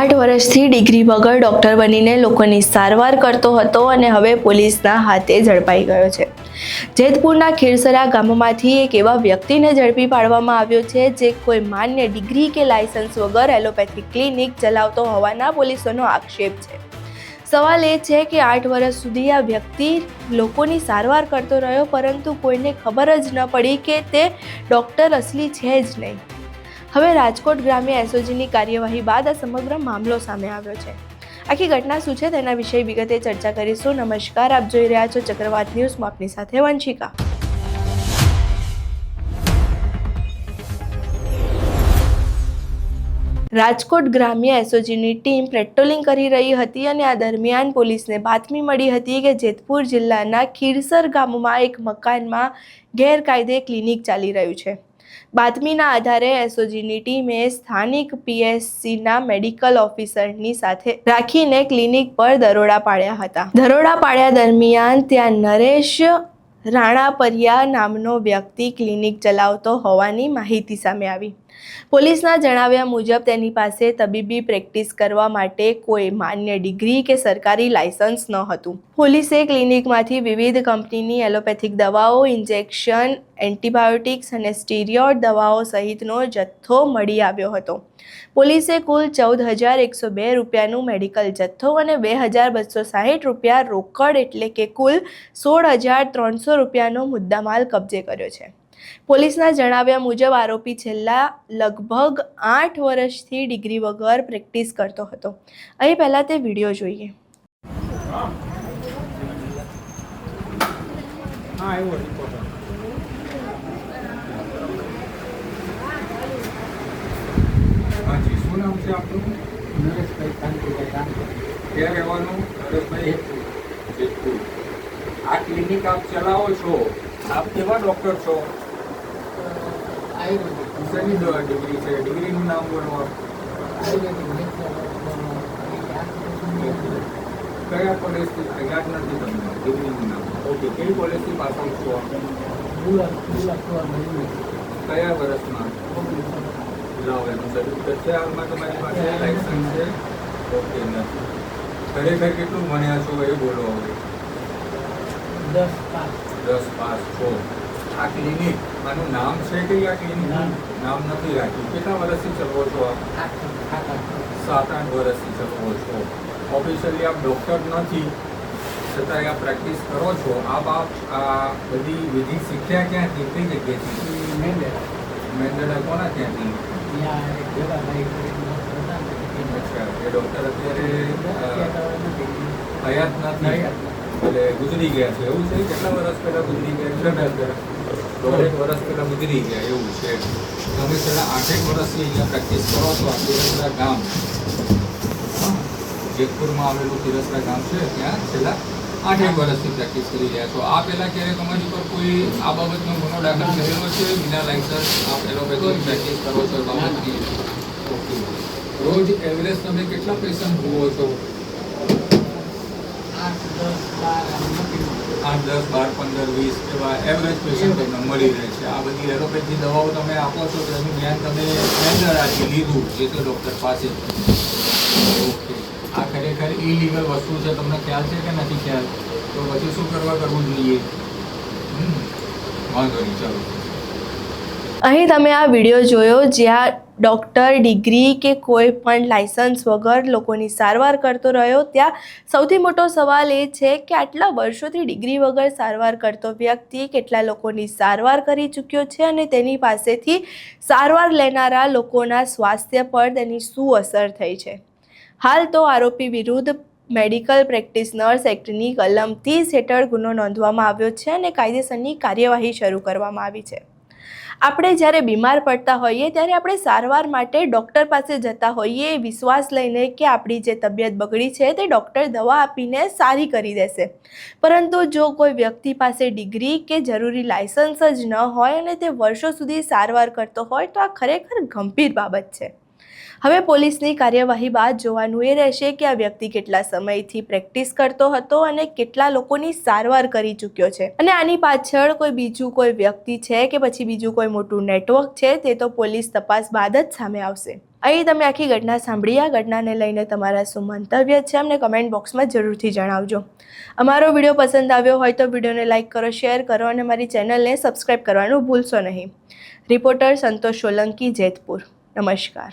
8 વર્ષથી ડિગ્રી વગર ડોક્ટર બનીને લોકોની સારવાર કરતો હતો અને હવે પોલીસના હાથે ઝડપાઈ ગયો છે। જેતપુરના ખીરસરા ગામમાંથી એક એવા વ્યક્તિને ઝડપી પાડવામાં આવ્યો છે જે કોઈ માન્ય ડિગ્રી કે લાયસન્સ વગર એલોપેથિક ક્લિનિક ચલાવતો હોવાના પોલીસોનો આક્ષેપ છે। સવાલ એ છે કે 8 વર્ષ સુધી આ વ્યક્તિ લોકોની સારવાર કરતો રહ્યો, પરંતુ કોઈને ખબર જ ન પડી કે તે ડોક્ટર અસલી છે જ નહીં। હવે રાજકોટ ગ્રામ્ય એસઓજીની કાર્યવાહી બાદ આ સમગ્ર મામલો સામે આવ્યો છે। આખી ઘટના શું છે તેના વિશે વિગતે ચર્ચા કરીશું। નમસ્કાર, આપ જોઈ રહ્યા છો ચક્રવાત ન્યૂઝ। હું આપની સાથે વંશિકા। રાજકોટ ગ્રામ્ય એસઓજીની ટીમ પેટ્રોલિંગ કરી રહી હતી અને આ દરમિયાન પોલીસને બાતમી મળી હતી કે જેતપુર જિલ્લાના ખીરસર ગામમાં એક મકાનમાં ગેરકાયદે ક્લિનિક ચાલી રહ્યું છે। બાતમીના આધારે એસઓજીની ટીમે સ્થાનિક પીએસસીના મેડિકલ ઓફિસરની સાથે રાખીને ક્લિનિક પર દરોડા પાડ્યા હતા। દરોડા પાડ્યા દરમિયાન ત્યાં નરેશ રાણાપરિયા નામનો વ્યક્તિ ક્લિનિક ચલાવતો હોવાની માહિતી સામે આવી। પોલીસના જણાવ્યા મુજબ તેની પાસે તબીબી પ્રેક્ટિસ કરવા માટે કોઈ માન્ય ડિગ્રી કે સરકારી લાયસન્સ ન હતું। પોલીસે ક્લિનિકમાંથી વિવિધ કંપનીની એલોપેથિક દવાઓ, ઇન્જેક્શન, એન્ટીબાયોટિક્સ અને સ્ટીરોઇડ દવાઓ સહિતનો જથ્થો મળી આવ્યો હતો। પોલીસે કુલ 14,102 રૂપિયાનું મેડિકલ જથ્થો અને 2,260 રૂપિયા રોકડ એટલે કે કુલ 16,300 રૂપિયાનો મુદ્દામાલ કબજે કર્યો છે। પોલીસના જણાવ્યા મુજબ આરોપી છેલ્લા લગભગ 8 વર્ષથી ડિગ્રી વગર પ્રેક્ટિસ કરતો હતો। અહીં પહેલા તે વિડીયો જોઈએ। શું નામ છે આપનું? નરેશભાઈ કાંતિભાઈ રામભાઈ। ક્યાં રહેવાનું? નરેશભાઈ જેતપુર। આ ક્લિનિક આપ ચલાવો છો, આપ કેવા ડૉક્ટર છો? આયુર્વેદિક શેની ડિગ્રી છે? ડિગ્રીનું નામ બોલો આપ। આયુર્વેદિક કયા કોલેજથી? યાદ નથી તમને ડિગ્રીનું નામ? ઓકે, કઈ કોલેજથી પાસ આઉટ છો આપ? કયા વર્ષમાં? લાવો એનું સર્ટિફિકેટ છે હાલમાં તમારી પાસે? લાયસન્સ છે? ઓકે, નથી। ખરેખર કેટલું ભણ્યા છો એ બોલો હવે। 10 પાસ છો। આ ક્લિનિક આનું નામ છે કે આ ક્લિનિક નામ નથી રાખ્યું? કેટલા વર્ષથી ચલાવો છો આપ? 7-8 વર્ષથી ચલાવો છો। ઓફિશિયલી આપ ડૉક્ટર નથી, છતાંય આપ પ્રેક્ટિસ કરો છો। આપ આ બધી વિધિ શીખ્યા ક્યાંથી? કઈ જગ્યાએથી? મેંદડા કોના ત્યાંથી? અચ્છા, એ ડૉક્ટર અત્યારે હયાત નથી, એટલે ગુજરી ગયા છે એવું છે? કેટલા વર્ષ પહેલાં ગુજરી ગયા? 1.5 વર્ષ પહેલાં ગુજરી ગયા એવું છે। તમે છેલ્લા 8 વર્ષથી અહીંયા પ્રેક્ટિસ કરો છો। આ ખીરસરા ગામ, જેતપુરમાં આવેલું ખીરસરા ગામ છે, ત્યાં છેલ્લા 8 વર્ષથી પ્રેક્ટિસ કરી રહ્યા છો। આ પહેલાં ક્યારે તમારી પર કોઈ આ બાબતનો ગુનો દાખલ કરેલો છે? વિના લાયસન્સ આપ એલોપેથિક પ્રેક્ટિસ કરો છો બાબતની? ઓકે। રોજ એવરેજ તમે કેટલા પેશન્ટ જુઓ છો? 8, 10, 12, 15, 20 એવા એવરેજ પેશન્ટ તમને મળી રહે છે। આ બધી એલોપેથી દવાઓ તમે આપો છો, તેનું જ્ઞાન તમે મેન્ડરાથી લીધું જે તો ડૉક્ટર પાસે। ઓકે, આ ખરેખર ઇલીગલ વસ્તુ છે, તમને ખ્યાલ છે કે નથી ખ્યાલ? તો પછી શું કરવું જોઈએ? વાંધો નહીં, ચાલો। અહીં તમે આ વિડીયો જોયો જ્યાં ડૉક્ટર ડિગ્રી કે કોઈ પણ લાયસન્સ વગર લોકોની સારવાર કરતો રહ્યો। ત્યાં સૌથી મોટો સવાલ એ છે કે આટલા વર્ષોથી ડિગ્રી વગર સારવાર કરતો વ્યક્તિ કેટલા લોકોની સારવાર કરી ચૂક્યો છે અને તેની પાસેથી સારવાર લેનારા લોકોના સ્વાસ્થ્ય પર તેની શું અસર થઈ છે। હાલ તો આરોપી વિરુદ્ધ મેડિકલ પ્રેક્ટિશનર્સ એક્ટની કલમ 30 હેઠળ ગુનો નોંધવામાં આવ્યો છે અને કાયદેસરની કાર્યવાહી શરૂ કરવામાં આવી છે। આપણે જ્યારે બીમાર પડતા હોઈએ ત્યારે આપણે સારવાર માટે ડૉક્ટર પાસે જતા હોઈએ એ વિશ્વાસ લઈને કે આપણી જે તબિયત બગડી છે તે ડૉક્ટર દવા આપીને સારી કરી દેશે, પરંતુ જો કોઈ વ્યક્તિ પાસે ડિગ્રી કે જરૂરી લાયસન્સ જ ન હોય અને તે વર્ષો સુધી સારવાર કરતો હોય તો આ ખરેખર ગંભીર બાબત છે। હવે પોલીસની કાર્યવાહી બાદ જોવાનું એ રહેશે કે આ વ્યક્તિ કેટલા સમયથી પ્રેક્ટિસ કરતો હતો અને કેટલા લોકોની સારવાર કરી ચૂક્યો છે, અને આની પાછળ કોઈ વ્યક્તિ છે કે પછી બીજું કોઈ મોટું નેટવર્ક છે તે તો પોલીસ તપાસ બાદ જ સામે આવશે. અહીં તમે આખી ઘટના સાંભળી. આ ઘટનાને લઈને તમારા શું મંતવ્ય છે અમને કમેન્ટ બોક્સમાં જરૂરથી જણાવજો. અમારો વિડીયો પસંદ આવ્યો હોય તો વિડીયોને લાઇક કરો, શેર કરો અને મારી ચેનલને સબસ્ક્રાઈબ કરવાનું ભૂલશો નહીં. રિપોર્ટર સંતોષ સોલંકી, જેતપુર. નમસ્કાર.